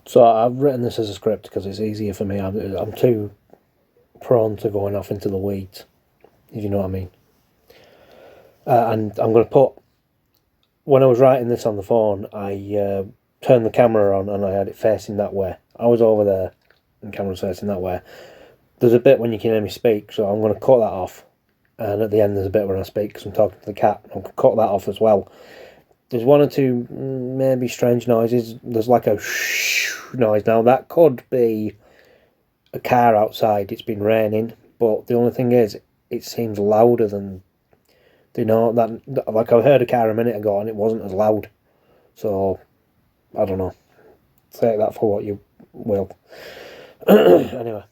So I've written this as a script because it's easier for me. I'm too prone to going off into the weeds, if you know what I mean. And I'm going to put, when I was writing this on the phone, I turned the camera on and I had it facing that way. I was over there and the camera was facing that way. There's a bit when you can hear me speak, so I'm going to cut that off. And at the end there's a bit when I speak because I'm talking to the cat. I'll cut that off as well. There's one or two maybe strange noises. There's like a shh noise. Now that could be a car outside. It's been raining, but the only thing is, it seems louder than, you know, that. Like I heard a car a minute ago and it wasn't as loud. So I don't know. Take that for what you will. Anyway,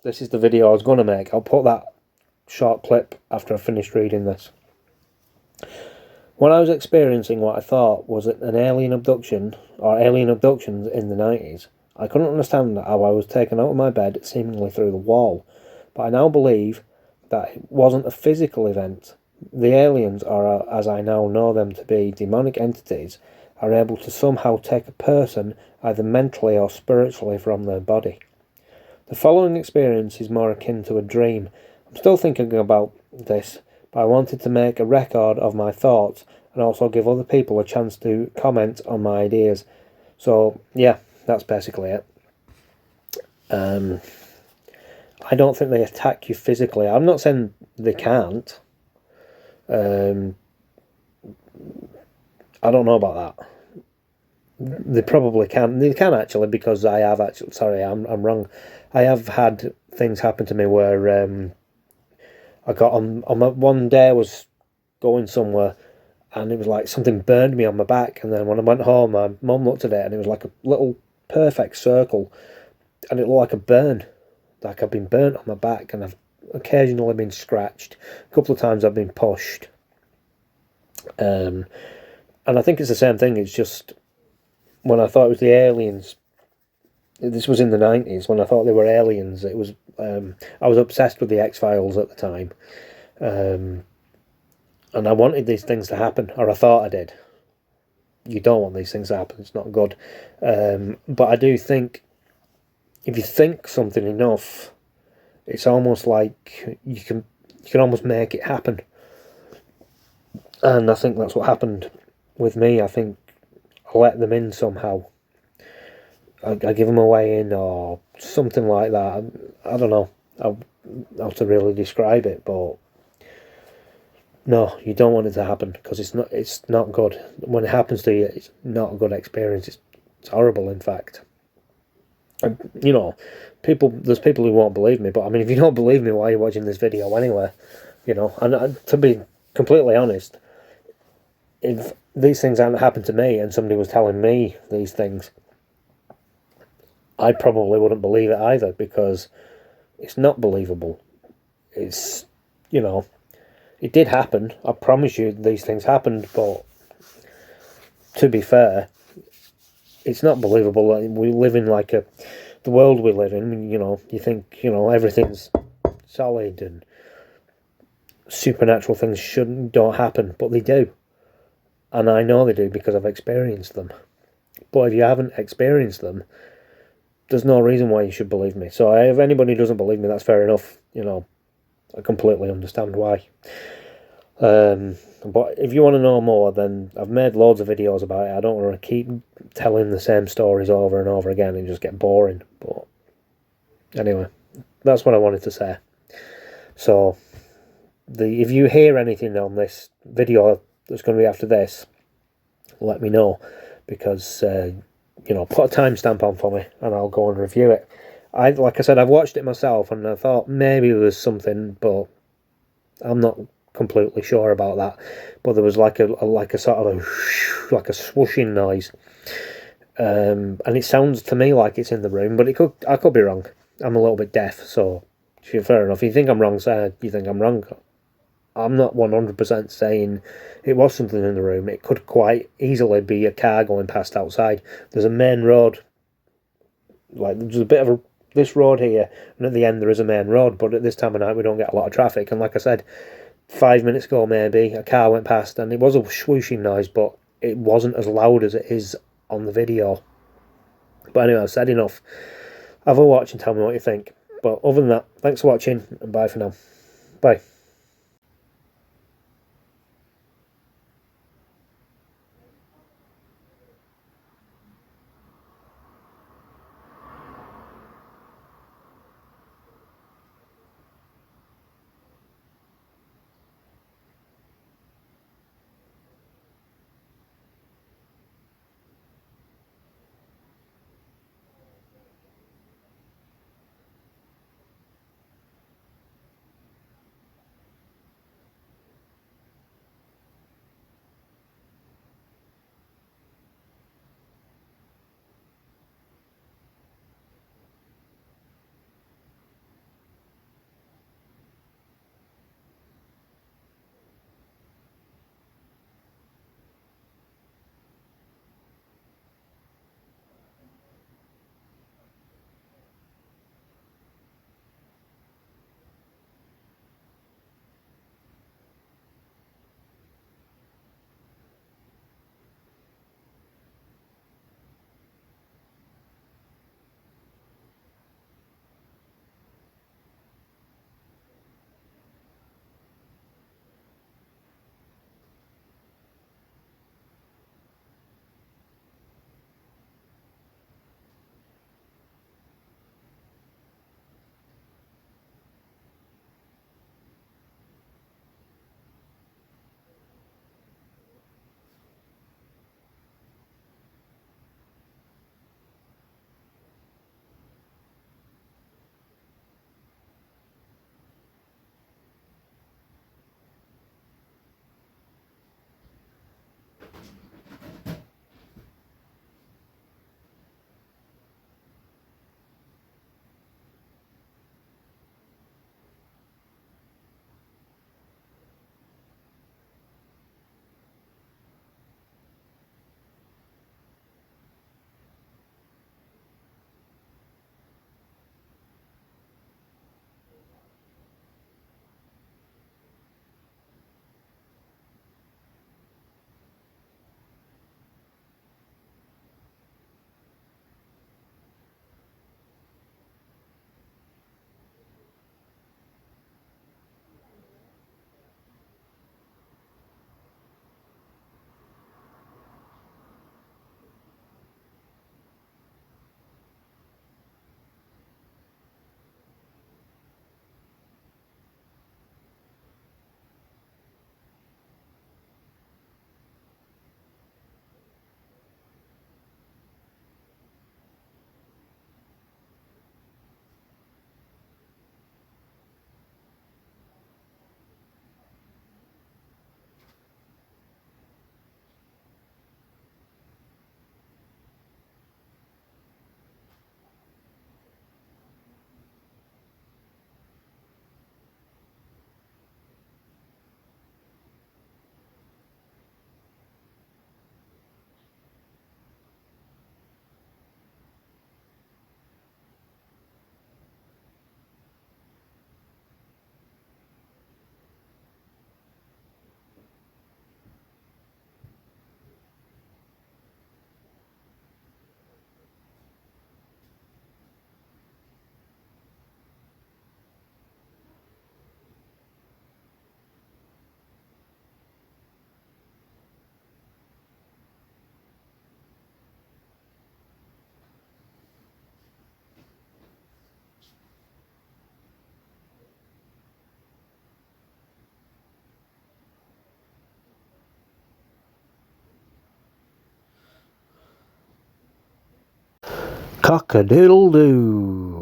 this is the video I was going to make. I'll put that short clip after I finished reading this. When I was experiencing what I thought was an alien abduction, or alien abductions in the 90s, I couldn't understand how I was taken out of my bed seemingly through the wall, but I now believe that it wasn't a physical event. The aliens, or as I now know them to be, demonic entities, are able to somehow take a person either mentally or spiritually from their body. The following experience is more akin to a dream. I'm still thinking about this, but I wanted to make a record of my thoughts and also give other people a chance to comment on my ideas. So, yeah, that's basically it. I don't think they attack you physically. I'm not saying they can't. I don't know about that. They probably can. They can actually, because I have actually... Sorry, I'm wrong. I have had things happen to me where... I got on my one day I was going somewhere and it was like something burned me on my back, and then when I went home my mum looked at it and it was like a little perfect circle and it looked like a burn, like I've been burnt on my back, and I've occasionally been scratched. A couple of times I've been pushed. And I think it's the same thing. It's just when I thought it was the aliens, this was in the 90s, when I thought they were aliens, it was I was obsessed with the X-Files at the time, and I wanted these things to happen, or I thought I did. You don't want these things to happen, it's not good. But I do think if you think something enough, it's almost like you can almost make it happen. And I think that's what happened with me. I think I let them in somehow. I give them a way in or something like that. I don't know how to really describe it, but no, you don't want it to happen because it's not good. When it happens to you, it's not a good experience. It's horrible, in fact. And, you know, there's people who won't believe me, but I mean, if you don't believe me, why are you watching this video anyway? You know, and to be completely honest, if these things hadn't happened to me and somebody was telling me these things, I probably wouldn't believe it either, because it's not believable. It's, you know, it did happen. I promise you these things happened, but to be fair, it's not believable. We live in like the world we live in, you know, you think, you know, everything's solid and supernatural things don't happen, but they do. And I know they do because I've experienced them. But if you haven't experienced them, there's no reason why you should believe me. So if anybody doesn't believe me, that's fair enough. You know, I completely understand why. But if you want to know more, then I've made loads of videos about it. I don't want to keep telling the same stories over and over again and just get boring. But anyway, that's what I wanted to say. So if you hear anything on this video that's going to be after this, let me know, because you know, put a timestamp on for me and I'll go and review it. Like I said, I've watched it myself and I thought maybe there was something, but I'm not completely sure about that. But there was like a sort of like a swooshing noise, and it sounds to me like it's in the room, but I could be wrong. I'm a little bit deaf, so fair enough. If you think I'm wrong, say you think I'm wrong. I'm not 100% saying it was something in the room. It could quite easily be a car going past outside. There's a main road, like there's a bit of this road here, and at the end there is a main road, but at this time of night we don't get a lot of traffic. And like I said, 5 minutes ago maybe, a car went past and it was a swooshing noise, but it wasn't as loud as it is on the video. But anyway, I've said enough. Have a watch and tell me what you think. But other than that, thanks for watching and bye for now. Bye. Cock-a-doodle-doo.